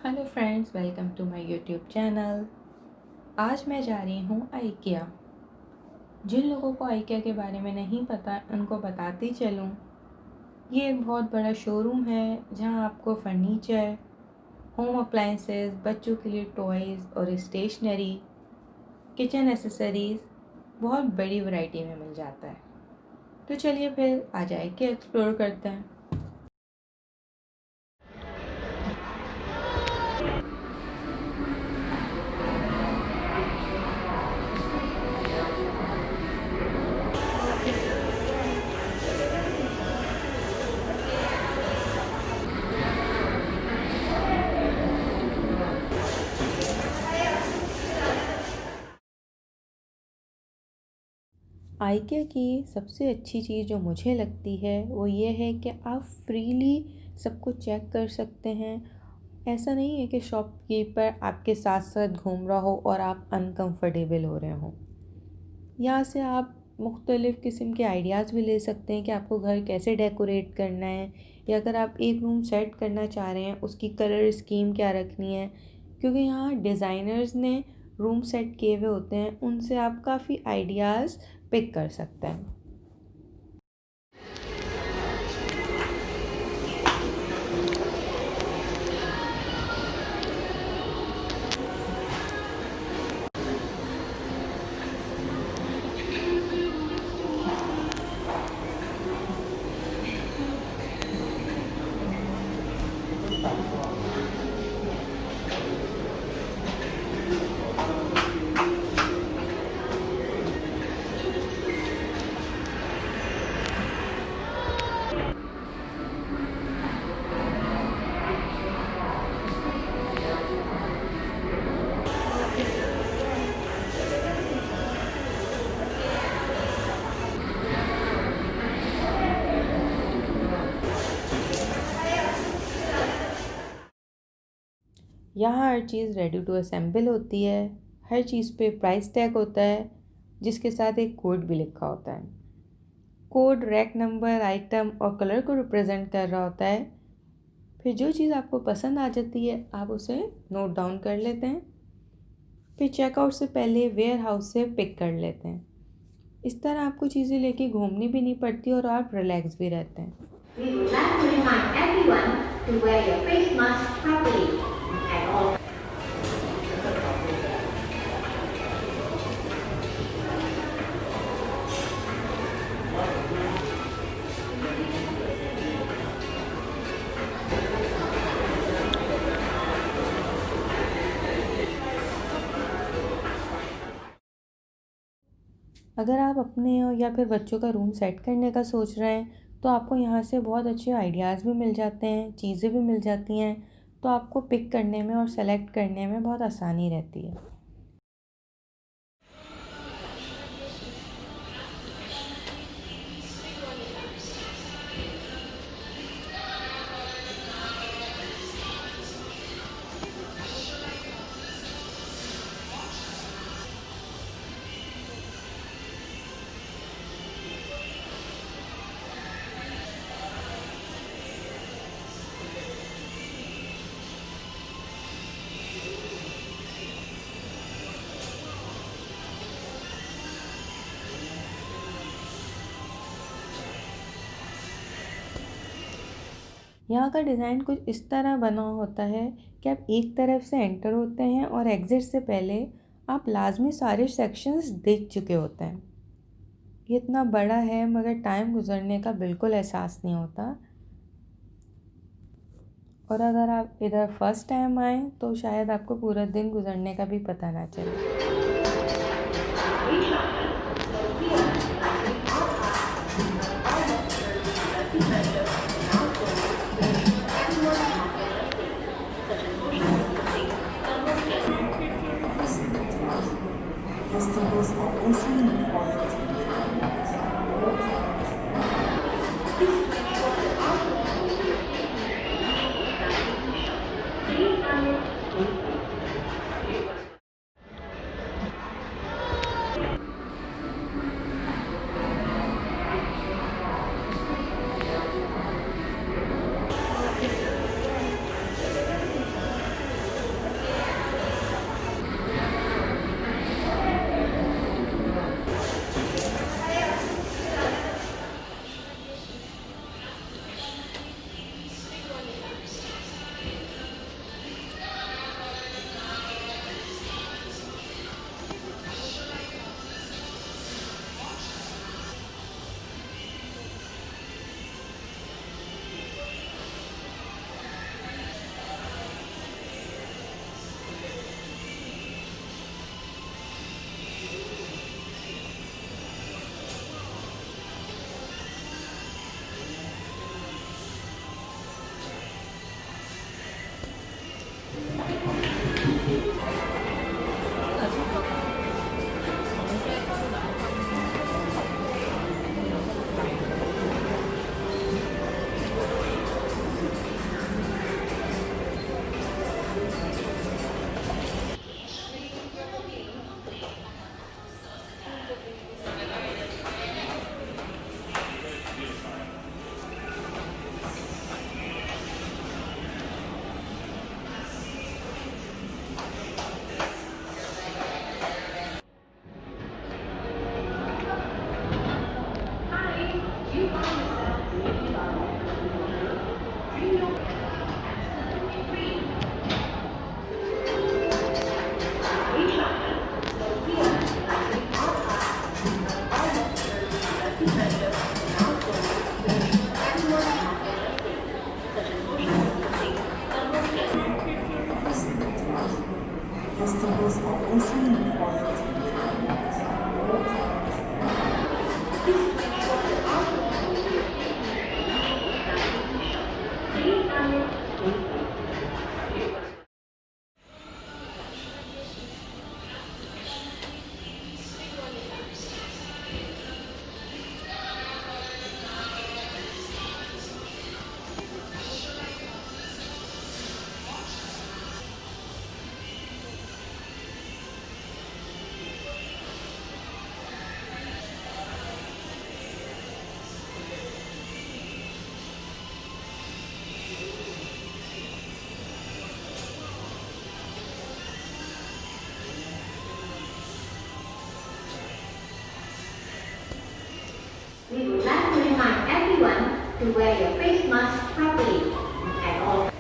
Hello friends, welcome to my YouTube channel. आज मैं जा रही हूँ आइकिया। जिन लोगों को आइकिया के बारे में नहीं पता उनको बताती चलूँ। ये एक बहुत बड़ा शोरूम है जहाँ आपको फर्नीचर, होम अप्लायंसेस, बच्चों के लिए टॉयज़ और स्टेशनरी, किचन एसेसरीज़ बहुत बड़ी वैरायटी में मिल जाता है। तो चलिए फिर आज आइकिया एक्सप्लोर करते हैं। आइकिया की सबसे अच्छी चीज़ जो मुझे लगती है वो ये है कि आप फ्रीली सब कुछ चेक कर सकते हैं। ऐसा नहीं है कि शॉपकीपर आपके साथ साथ घूम रहा हो और आप अनकंफर्टेबल हो रहे हों। यहाँ से आप मुख्तलिफ़ किस्म के आइडियाज़ भी ले सकते हैं कि आपको घर कैसे डेकोरेट करना है, या अगर आप एक रूम सेट करना चाह रहे हैं उसकी कलर स्कीम क्या रखनी है, क्योंकि यहाँ डिज़ाइनर्स ने रूम सेट किए हुए होते हैं। उनसे आप काफ़ी आइडियाज़ पिक कर सकते हैं। यहाँ हर चीज़ रेडी टू असेंबल होती है। हर चीज़ पे प्राइस टैग होता है जिसके साथ एक कोड भी लिखा होता है। कोड रैक नंबर, आइटम और कलर को रिप्रेजेंट कर रहा होता है। फिर जो चीज़ आपको पसंद आ जाती है आप उसे नोट डाउन कर लेते हैं। फिर चेकआउट से पहले वेयर हाउस से पिक कर लेते हैं। इस तरह आपको चीज़ें लेके घूमनी भी नहीं पड़ती और आप रिलैक्स भी रहते हैं। We would like to remind everyone to wear your face mask properly at all. अगर आप अपने या फिर बच्चों का रूम सेट करने का सोच रहे हैं तो आपको यहाँ से बहुत अच्छे आइडियाज़ भी मिल जाते हैं, चीज़ें भी मिल जाती हैं। तो आपको पिक करने में और सेलेक्ट करने में बहुत आसानी रहती है। यहाँ का डिज़ाइन कुछ इस तरह बना होता है कि आप एक तरफ से एंटर होते हैं और एग्ज़िट से पहले आप लाजमी सारे सेक्शंस देख चुके होते हैं। ये इतना बड़ा है मगर टाइम गुजरने का बिल्कुल एहसास नहीं होता। और अगर आप इधर फर्स्ट टाइम आएँ तो शायद आपको पूरा दिन गुजरने का भी पता ना चले। Festivals are also important. Vegetables are also important. We would like to remind everyone to wear your face mask properly at all.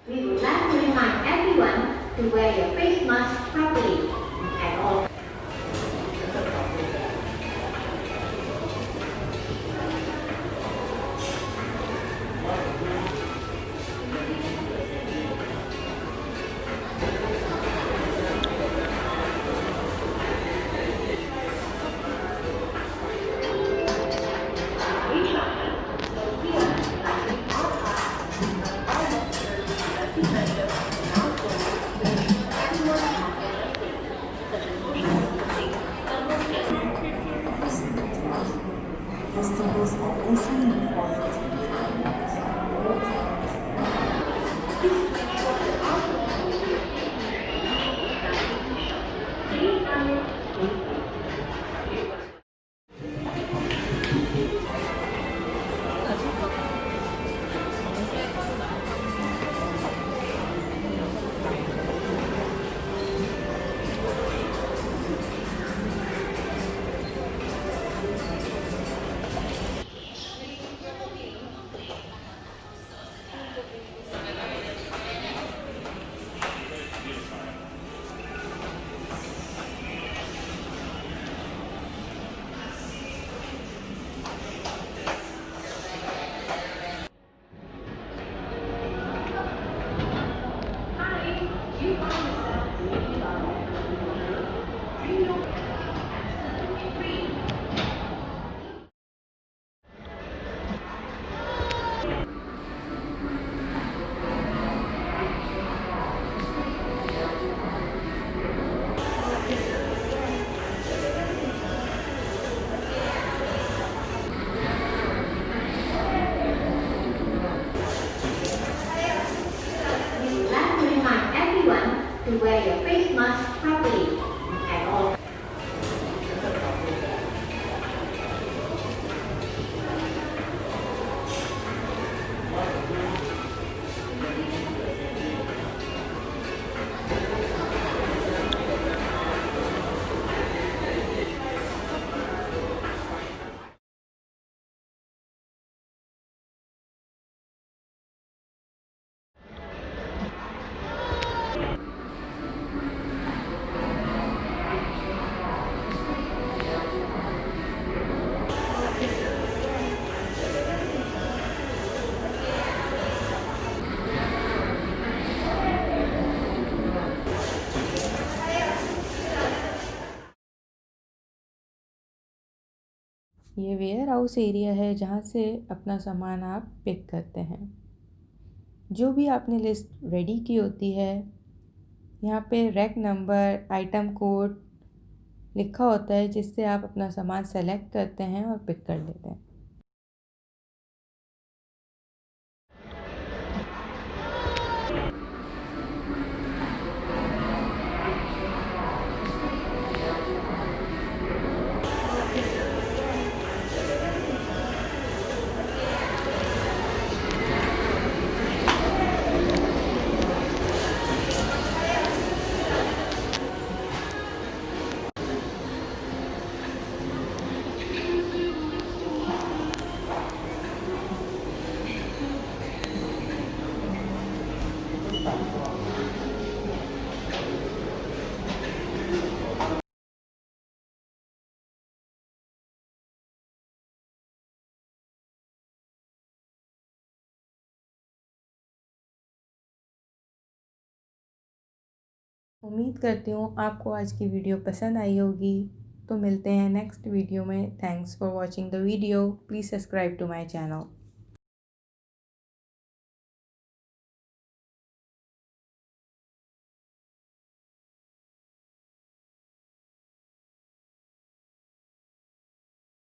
We would like to remind everyone to wear your face mask properly at all times. Vegetables are also important. To wear your face mask properly at all times. ये ware house area है जहाँ से अपना सामान आप pick करते हैं। जो भी आपने लिस्ट रेडी की होती है, यहाँ पे रैक नंबर, आइटम कोड लिखा होता है, जिससे आप अपना सामान सेलेक्ट करते हैं और पिक कर लेते हैं। उम्मीद करती हूँ आपको आज की वीडियो पसंद आई होगी। तो मिलते हैं नेक्स्ट वीडियो में। Thanks for watching the video. Please subscribe to my channel.